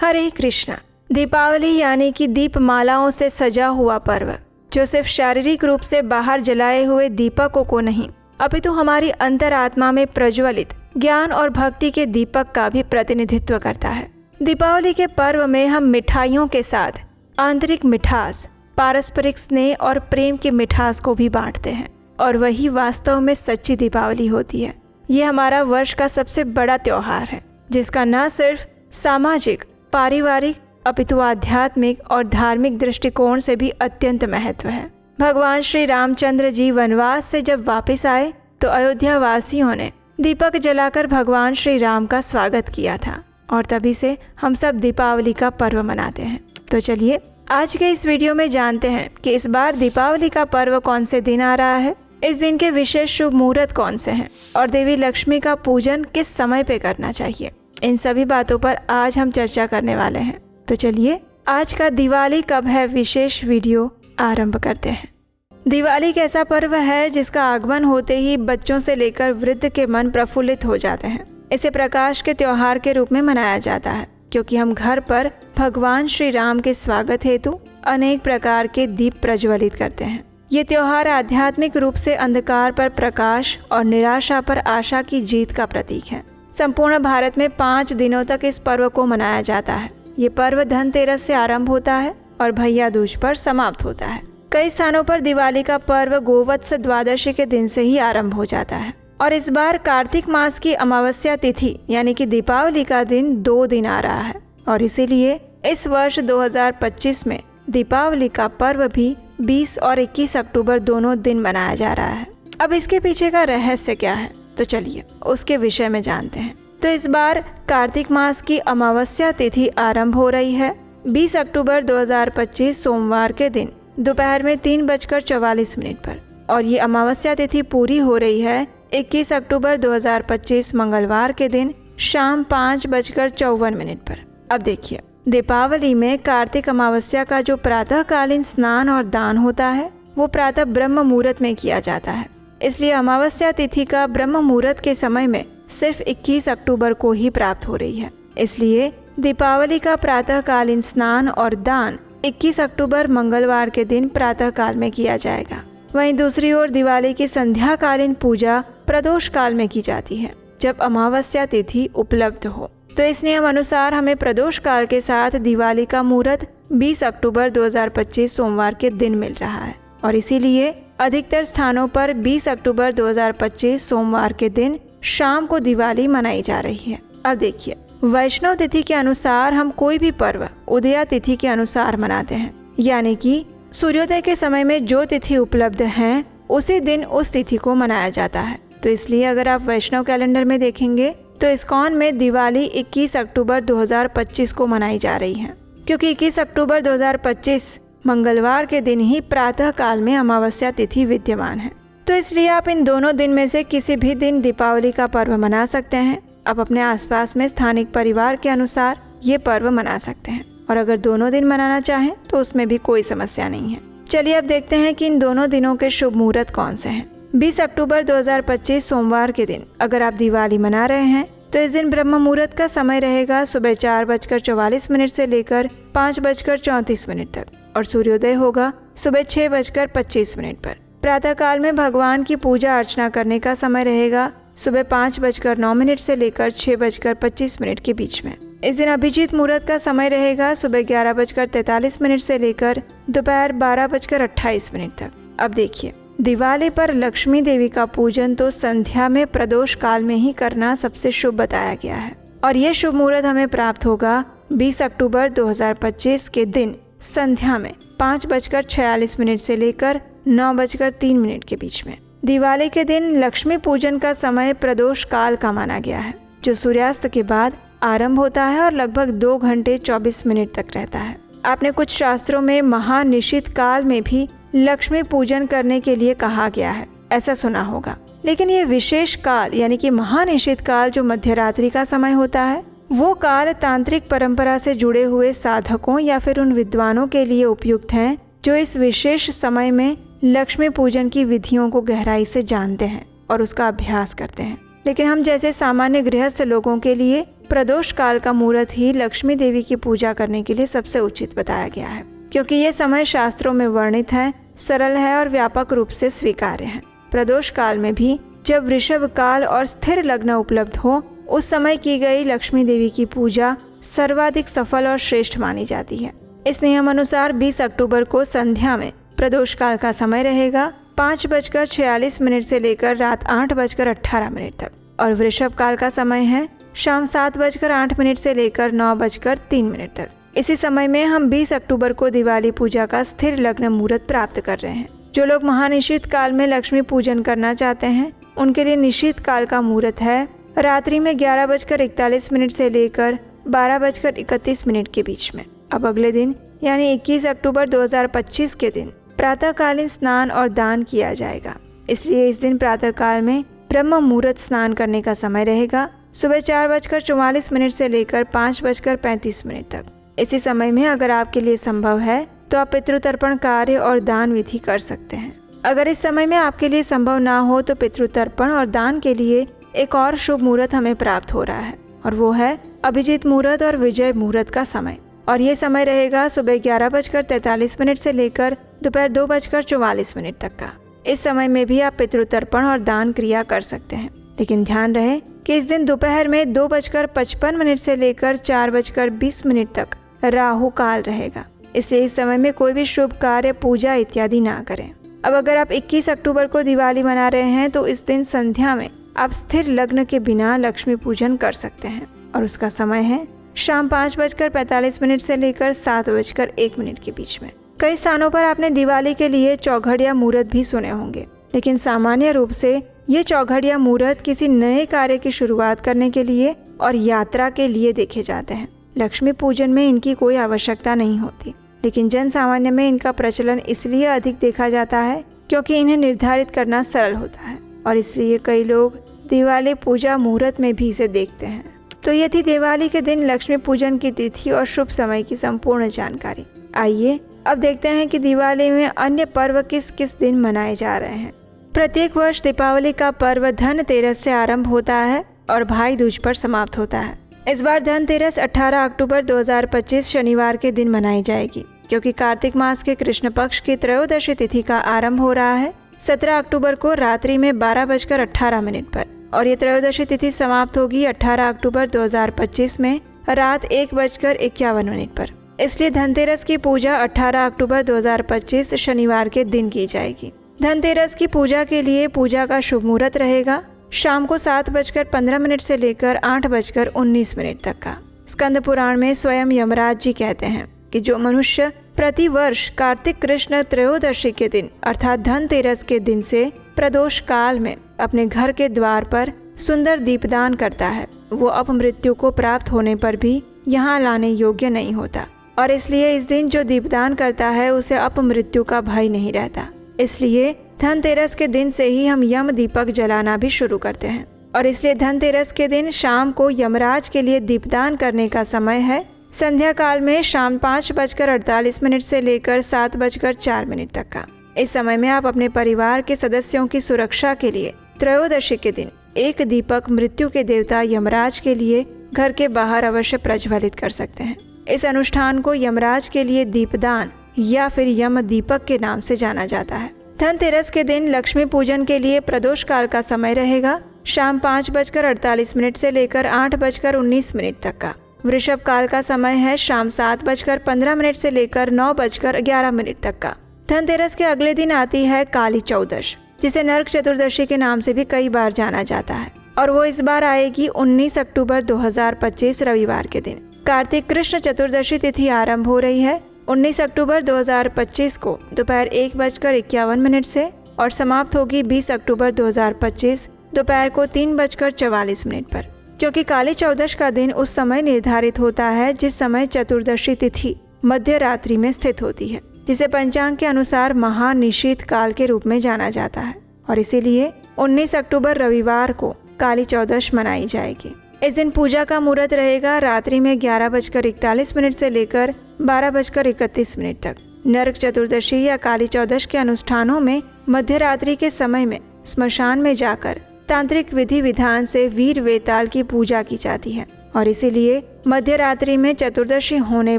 हरे कृष्णा। दीपावली यानी कि दीपमालाओं से सजा हुआ पर्व, जो सिर्फ शारीरिक रूप से बाहर जलाए हुए दीपकों को नहीं, अपितु हमारी अंतरात्मा में प्रज्वलित ज्ञान और भक्ति के दीपक का भी प्रतिनिधित्व करता है। दीपावली के पर्व में हम मिठाइयों के साथ आंतरिक मिठास, पारस्परिक स्नेह और प्रेम की मिठास को भी बांटते हैं, और वही वास्तव में सच्ची दीपावली होती है। ये हमारा वर्ष का सबसे बड़ा त्योहार है, जिसका न सिर्फ सामाजिक, पारिवारिक, अपितु आध्यात्मिक और धार्मिक दृष्टिकोण से भी अत्यंत महत्व है। भगवान श्री रामचंद्र जी वनवास से जब वापस आए तो अयोध्या वासियों ने दीपक जलाकर भगवान श्री राम का स्वागत किया था, और तभी से हम सब दीपावली का पर्व मनाते हैं। तो चलिए आज के इस वीडियो में जानते हैं कि इस बार दीपावली का पर्व कौन से दिन आ रहा है, इस दिन के विशेष शुभ मुहूर्त कौन से हैं और देवी लक्ष्मी का पूजन किस समय पे करना चाहिए। इन सभी बातों पर आज हम चर्चा करने वाले हैं। तो चलिए आज का दिवाली कब है विशेष वीडियो आरंभ करते हैं। दिवाली एक ऐसा पर्व है जिसका आगमन होते ही बच्चों से लेकर वृद्ध के मन प्रफुल्लित हो जाते हैं। इसे प्रकाश के त्योहार के रूप में मनाया जाता है, क्योंकि हम घर पर भगवान श्री राम के स्वागत हेतु अनेक प्रकार के दीप प्रज्वलित करते हैं। ये त्योहार आध्यात्मिक रूप से अंधकार पर प्रकाश और निराशा पर आशा की जीत का प्रतीक है। संपूर्ण भारत में 5 दिनों तक इस पर्व को मनाया जाता है। ये पर्व धनतेरस से आरंभ होता है और भैया दूज पर समाप्त होता है। कई स्थानों पर दिवाली का पर्व गोवत्स द्वादशी के दिन से ही आरंभ हो जाता है, और इस बार कार्तिक मास की अमावस्या तिथि यानी कि दीपावली का दिन 2 दिन आ रहा है, और इसीलिए इस वर्ष 2025 में दीपावली का पर्व भी 20 और 21 अक्टूबर दोनों दिन मनाया जा रहा है। अब इसके पीछे का रहस्य क्या है, तो चलिए उसके विषय में जानते हैं। तो इस बार कार्तिक मास की अमावस्या तिथि आरंभ हो रही है 20 अक्टूबर 2025 सोमवार के दिन दोपहर में 3:44 पर, और ये अमावस्या तिथि पूरी हो रही है 21 अक्टूबर 2025 मंगलवार के दिन शाम 5:54 पर। अब देखिए, दीपावली में कार्तिक अमावस्या का जो प्रातःकालीन स्नान और दान होता है वो प्रातः ब्रह्म मुहूर्त में किया जाता है। इसलिए अमावस्या तिथि का ब्रह्म मुहूर्त के समय में सिर्फ 21 अक्टूबर को ही प्राप्त हो रही है। इसलिए दीपावली का प्रातःकालीन स्नान और दान 21 अक्टूबर मंगलवार के दिन प्रातः काल में किया जाएगा। वहीं दूसरी ओर दिवाली की संध्याकालीन पूजा प्रदोष काल में की जाती है, जब अमावस्या तिथि उपलब्ध हो। तो इस नियम अनुसार हमें प्रदोष काल के साथ दिवाली का मुहूर्त 20 अक्टूबर 2025 सोमवार के दिन मिल रहा है, और इसीलिए अधिकतर स्थानों पर 20 अक्टूबर 2025 सोमवार के दिन शाम को दिवाली मनाई जा रही है। अब देखिए, वैष्णव तिथि के अनुसार हम कोई भी पर्व उदया तिथि के अनुसार मनाते हैं, यानी कि सूर्योदय के समय में जो तिथि उपलब्ध है उसी दिन उस तिथि को मनाया जाता है। तो इसलिए अगर आप वैष्णव कैलेंडर में देखेंगे तो इस्कॉन में दिवाली 21 अक्टूबर 2025 को मनाई जा रही है, क्योंकि 21 अक्टूबर 2025 मंगलवार के दिन ही प्रातः काल में अमावस्या तिथि विद्यमान है। तो इसलिए आप इन दोनों दिन में से किसी भी दिन दीपावली का पर्व मना सकते हैं। आप अपने आसपास में स्थानिक परिवार के अनुसार ये पर्व मना सकते हैं, और अगर दोनों दिन मनाना चाहें तो उसमें भी कोई समस्या नहीं है। चलिए अब देखते हैं कि इन दोनों दिनों के शुभ मुहूर्त कौन से हैं। 20 अक्टूबर 2025 सोमवार के दिन अगर आप दिवाली मना रहे हैं तो इस दिन ब्रह्म मुहूर्त का समय रहेगा सुबह 4:44 से लेकर 5:34 तक, और सूर्योदय होगा सुबह 6:25 पर। प्रातः काल में भगवान की पूजा अर्चना करने का समय रहेगा सुबह 5:09 से लेकर 6:25 के बीच में। इस दिन अभिजीत मुहूर्त का समय रहेगा सुबह 11:43 से लेकर दोपहर 12:28 तक। अब देखिए, दिवाली पर लक्ष्मी देवी का पूजन तो संध्या में प्रदोष काल में ही करना सबसे शुभ बताया गया है, और ये शुभ मुहूर्त हमें प्राप्त होगा 20 अक्टूबर 2025 के दिन संध्या में 5:46 से लेकर 9:03 के बीच में। दिवाली के दिन लक्ष्मी पूजन का समय प्रदोष काल का माना गया है, जो सूर्यास्त के बाद आरंभ होता है और लगभग 2 घंटे 24 मिनट तक रहता है। आपने कुछ शास्त्रों में महानिशित काल में भी लक्ष्मी पूजन करने के लिए कहा गया है, ऐसा सुना होगा। लेकिन ये विशेष काल यानी कि महानिशित काल जो मध्यरात्रि का समय होता है, वो काल तांत्रिक परंपरा से जुड़े हुए साधकों या फिर उन विद्वानों के लिए उपयुक्त हैं जो इस विशेष समय में लक्ष्मी पूजन की विधियों को गहराई से जानते हैं और उसका अभ्यास करते हैं। लेकिन हम जैसे सामान्य गृहस्थ लोगों के लिए प्रदोष काल का मुहूर्त ही लक्ष्मी देवी की पूजा करने के लिए सबसे उचित बताया गया है, क्योंकि ये समय शास्त्रों में वर्णित है, सरल है और व्यापक रूप से स्वीकार्य है। प्रदोष काल में भी जब वृषभ काल और स्थिर लग्न उपलब्ध हो, उस समय की गई लक्ष्मी देवी की पूजा सर्वाधिक सफल और श्रेष्ठ मानी जाती है। इस नियम अनुसार 20 अक्टूबर को संध्या में प्रदोष काल का समय रहेगा 5:46 से लेकर रात 8:18 तक, और वृषभ काल का समय है शाम 7:08 से लेकर 9:03 तक। इसी समय में हम 20 अक्टूबर को दिवाली पूजा का स्थिर लग्न मुहूर्त प्राप्त कर रहे हैं। जो लोग महानिशीत काल में लक्ष्मी पूजन करना चाहते हैं, उनके लिए निशीत काल का मुहूर्त है रात्रि में 11:41 से लेकर 12:31 के बीच में। अब अगले दिन यानी 21 अक्टूबर 2025 के दिन प्रातःकालीन स्नान और दान किया जाएगा। इसलिए इस दिन प्रातःकाल में ब्रह्म मुहूर्त स्नान करने का समय रहेगा सुबह 4:44 से लेकर 5:35 तक। इसी समय में अगर आपके लिए संभव है तो आप पितृतर्पण कार्य और दान विधि कर सकते हैं। अगर इस समय में आपके लिए संभव ना हो तो पितृतर्पण और दान के लिए एक और शुभ मुहूर्त हमें प्राप्त हो रहा है, और वो है अभिजीत मुहूर्त और विजय मुहूर्त का समय। और ये समय रहेगा सुबह 11:43 से लेकर दोपहर 2:44 तक का। इस समय में भी आप पितृतर्पण और दान क्रिया कर सकते हैं, लेकिन ध्यान रहे कि इस दिन दोपहर में 2:55 से लेकर 4:20 तक राहु काल रहेगा। इसलिए इस समय में कोई भी शुभ कार्य, पूजा इत्यादि ना करें। अब अगर आप 21 अक्टूबर को दिवाली मना रहे हैं तो इस दिन संध्या में आप स्थिर लग्न के बिना लक्ष्मी पूजन कर सकते हैं, और उसका समय है शाम 5:45 से लेकर 7:01 के बीच में। कई स्थानों पर आपने दिवाली के लिए चौघड़िया मुहूर्त भी सुने होंगे, लेकिन सामान्य रूप से ये चौघड़िया मुहूर्त किसी नए कार्य की शुरुआत करने के लिए और यात्रा के लिए देखे जाते हैं। लक्ष्मी पूजन में इनकी कोई आवश्यकता नहीं होती, लेकिन जन सामान्य में इनका प्रचलन इसलिए अधिक देखा जाता है क्योंकि इन्हें निर्धारित करना सरल होता है, और इसलिए कई लोग दिवाली पूजा मुहूर्त में भी इसे देखते हैं। तो ये थी दिवाली के दिन लक्ष्मी पूजन की तिथि और शुभ समय की संपूर्ण जानकारी। आइए अब देखते हैं कि दिवाली में अन्य पर्व किस किस दिन मनाए जा रहे हैं। प्रत्येक वर्ष दीपावली का पर्व धनतेरस से आरंभ होता है और भाई दूज पर समाप्त होता है। इस बार धनतेरस 18 अक्टूबर 2025 शनिवार के दिन मनाई जाएगी, क्योंकि कार्तिक मास के कृष्ण पक्ष की त्रयोदशी तिथि का आरंभ हो रहा है 17 अक्टूबर को रात्रि में 12:18 पर, और ये त्रयोदशी तिथि समाप्त होगी 18 अक्टूबर 2025 में रात 1:51 पर। इसलिए धनतेरस की पूजा 18 अक्टूबर 2025 शनिवार के दिन की जाएगी। धनतेरस की पूजा के लिए पूजा का शुभ मुहूर्त रहेगा शाम को 7:15 से लेकर 8:19 तक का। स्कंद पुराण में स्वयं यमराज जी कहते हैं कि जो मनुष्य प्रति वर्ष कार्तिक कृष्ण त्रयोदशी के दिन अर्थात धनतेरस के दिन से प्रदोष काल में अपने घर के द्वार पर सुंदर दीपदान करता है, वो अपमृत्यु को प्राप्त होने पर भी यहाँ लाने योग्य नहीं होता, और इसलिए इस दिन जो दीपदान करता है उसे अपमृत्यु का भय नहीं रहता। इसलिए धनतेरस के दिन से ही हम यम दीपक जलाना भी शुरू करते हैं, और इसलिए धनतेरस के दिन शाम को यमराज के लिए दीपदान करने का समय है संध्या काल में शाम 5:48 से लेकर 7:04 तक का। इस समय में आप अपने परिवार के सदस्यों की सुरक्षा के लिए त्रयोदशी के दिन एक दीपक मृत्यु के देवता यमराज के लिए घर के बाहर अवश्य प्रज्वलित कर सकते हैं। इस अनुष्ठान को यमराज के लिए दीपदान या फिर यम दीपक के नाम से जाना जाता है। धनतेरस के दिन लक्ष्मी पूजन के लिए प्रदोष काल का समय रहेगा शाम 5:48 से लेकर 8:19 तक का। वृषभ काल का समय है शाम 7:15 से लेकर 9:11 तक का। धनतेरस के अगले दिन आती है काली चौदश, जिसे नरक चतुर्दशी के नाम से भी कई बार जाना जाता है, और वो इस बार आएगी 19 अक्टूबर 2025 रविवार के दिन। कार्तिक कृष्ण चतुर्दशी तिथि आरंभ हो रही है 19 अक्टूबर 2025 को दोपहर 1:51 से, और समाप्त होगी 20 अक्टूबर 2025 दोपहर को 3:44 पर। क्योंकि काली चौदश का दिन उस समय निर्धारित होता है जिस समय चतुर्दशी तिथि मध्य रात्रि में स्थित होती है, जिसे पंचांग के अनुसार महानिशीत काल के रूप में जाना जाता है, और इसीलिए 19 अक्टूबर रविवार को काली चौदश मनाई जाएगी। इस दिन पूजा का मुहूर्त रहेगा रात्रि में 11:41 से लेकर 12:31 तक। नरक चतुर्दशी या काली चौदश के अनुष्ठानों में मध्य रात्रि के समय में स्मशान में जाकर तांत्रिक विधि विधान से वीर वेताल की पूजा की जाती है। और इसीलिए मध्य रात्रि में चतुर्दशी होने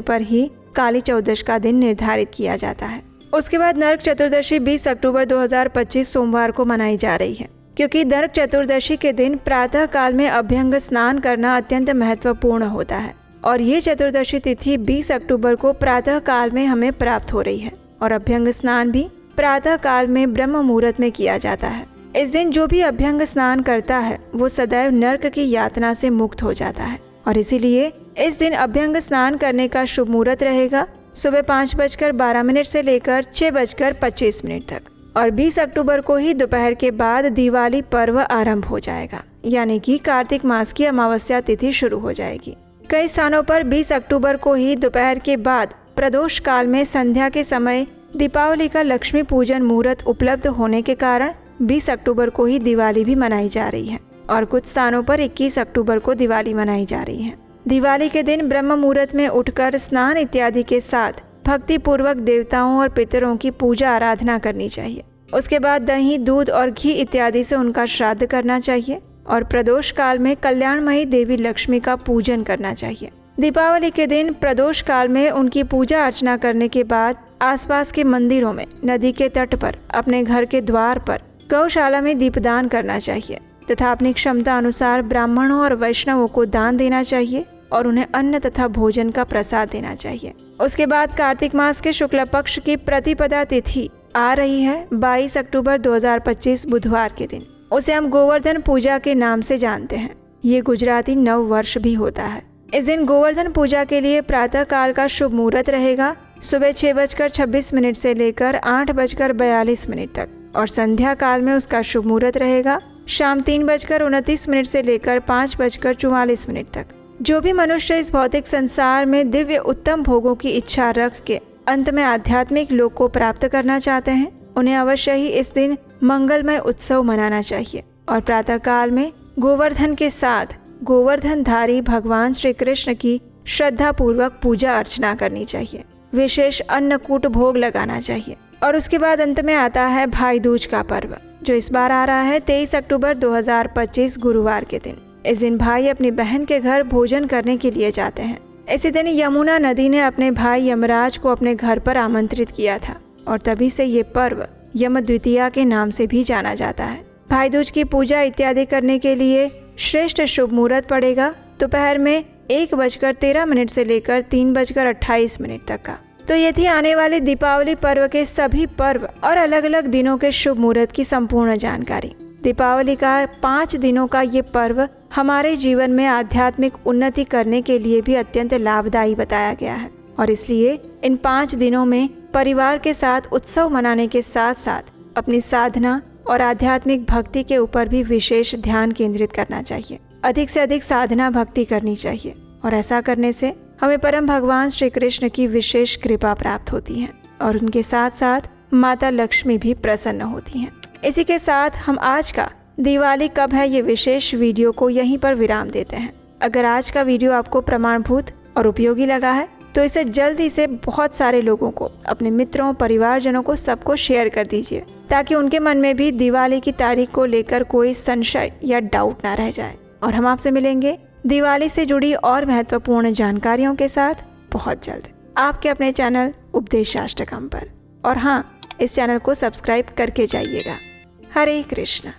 पर ही काली चौदश का दिन निर्धारित किया जाता है। उसके बाद नरक चतुर्दशी 20 अक्टूबर 2025 सोमवार को मनाई जा रही है, क्योंकि नरक चतुर्दशी के दिन प्रातः काल में अभ्यंग स्नान करना अत्यंत महत्वपूर्ण होता है और ये चतुर्दशी तिथि 20 अक्टूबर को प्रातः काल में हमें प्राप्त हो रही है और अभ्यंग स्नान भी प्रातः काल में ब्रह्म मुहूर्त में किया जाता है। इस दिन जो भी अभ्यंग स्नान करता है वो सदैव नरक की यातना से मुक्त हो जाता है और इसीलिए इस दिन अभ्यंग स्नान करने का शुभ मुहूर्त रहेगा सुबह 5:12 से लेकर 6:25 तक और 20 अक्टूबर को ही दोपहर के बाद दिवाली पर्व आरंभ हो जाएगा, यानी कि कार्तिक मास की अमावस्या तिथि शुरू हो जाएगी। कई स्थानों पर 20 अक्टूबर को ही दोपहर के बाद प्रदोष काल में संध्या के समय दीपावली का लक्ष्मी पूजन मुहूर्त उपलब्ध होने के कारण 20 अक्टूबर को ही दिवाली भी मनाई जा रही है और कुछ स्थानों पर 21 अक्टूबर को दिवाली मनाई जा रही है। दिवाली के दिन ब्रह्म मुहूर्त में उठकर स्नान इत्यादि के साथ भक्ति पूर्वक देवताओं और पितरों की पूजा आराधना करनी चाहिए। उसके बाद दही, दूध और घी इत्यादि से उनका श्राद्ध करना चाहिए और प्रदोष काल में कल्याणमयी देवी लक्ष्मी का पूजन करना चाहिए। दीपावली के दिन प्रदोष काल में उनकी पूजा अर्चना करने के बाद आसपास के मंदिरों में, नदी के तट पर, अपने घर के द्वार पर, गौशाला में दीपदान करना चाहिए तथा अपनी क्षमता अनुसार ब्राह्मणों और वैष्णवों को दान देना चाहिए और उन्हें अन्न तथा भोजन का प्रसाद देना चाहिए। उसके बाद कार्तिक मास के शुक्ल पक्ष की प्रतिपदा तिथि आ रही है 22 अक्टूबर 2025 बुधवार के दिन। उसे हम गोवर्धन पूजा के नाम से जानते हैं। ये गुजराती नव वर्ष भी होता है। इस दिन गोवर्धन पूजा के लिए प्रातः काल का शुभ मुहूर्त रहेगा सुबह 6:26 से लेकर 8:42 तक और संध्या काल में उसका शुभ मुहूर्त रहेगा शाम 3:29 से लेकर 5:44 तक। जो भी मनुष्य इस भौतिक संसार में दिव्य उत्तम भोगों की इच्छा रख के अंत में आध्यात्मिक लोक को प्राप्त करना चाहते हैं, उन्हें अवश्य ही इस दिन मंगलमय उत्सव मनाना चाहिए और प्रातः काल में गोवर्धन के साथ गोवर्धनधारी भगवान श्री कृष्ण की श्रद्धा पूर्वक पूजा अर्चना करनी चाहिए। विशेष अन्नकूट भोग लगाना चाहिए और उसके बाद अंत में आता है भाई दूज का पर्व, जो इस बार आ रहा है 23 अक्टूबर 2025 गुरुवार के दिन। इस दिन भाई अपनी बहन के घर भोजन करने के लिए जाते हैं। इसी दिन यमुना नदी ने अपने भाई यमराज को अपने घर पर आमंत्रित किया था और तभी से ये पर्व यम द्वितीया के नाम से भी जाना जाता है। भाई दूज की पूजा इत्यादि करने के लिए श्रेष्ठ शुभ मुहूर्त पड़ेगा दोपहर में 1:13 से लेकर 3:28 तक का। तो ये थी आने वाले दीपावली पर्व के सभी पर्व और अलग अलग दिनों के शुभ मुहूर्त की संपूर्ण जानकारी। दीपावली का 5 दिनों का ये पर्व हमारे जीवन में आध्यात्मिक उन्नति करने के लिए भी अत्यंत लाभदायी बताया गया है और इसलिए इन 5 दिनों में परिवार के साथ उत्सव मनाने के साथ साथ अपनी साधना और आध्यात्मिक भक्ति के ऊपर भी विशेष ध्यान केंद्रित करना चाहिए। अधिक से अधिक साधना भक्ति करनी चाहिए और ऐसा करने से हमें परम भगवान श्री कृष्ण की विशेष कृपा प्राप्त होती है और उनके साथ साथ माता लक्ष्मी भी प्रसन्न होती हैं। इसी के साथ हम आज का दिवाली कब है ये विशेष वीडियो को यहीं पर विराम देते हैं। अगर आज का वीडियो आपको प्रमाणभूत और उपयोगी लगा है तो इसे जल्दी से बहुत सारे लोगों को, अपने मित्रों, परिवारजनों को, सबको शेयर कर दीजिए ताकि उनके मन में भी दिवाली की तारीख को लेकर कोई संशय या डाउट ना रह जाए। और हम आपसे मिलेंगे दिवाली से जुड़ी और महत्वपूर्ण जानकारियों के साथ बहुत जल्द आपके अपने चैनल उपदेशाष्टकम पर। और हाँ, इस चैनल को सब्सक्राइब करके जाइएगा। हरे कृष्ण।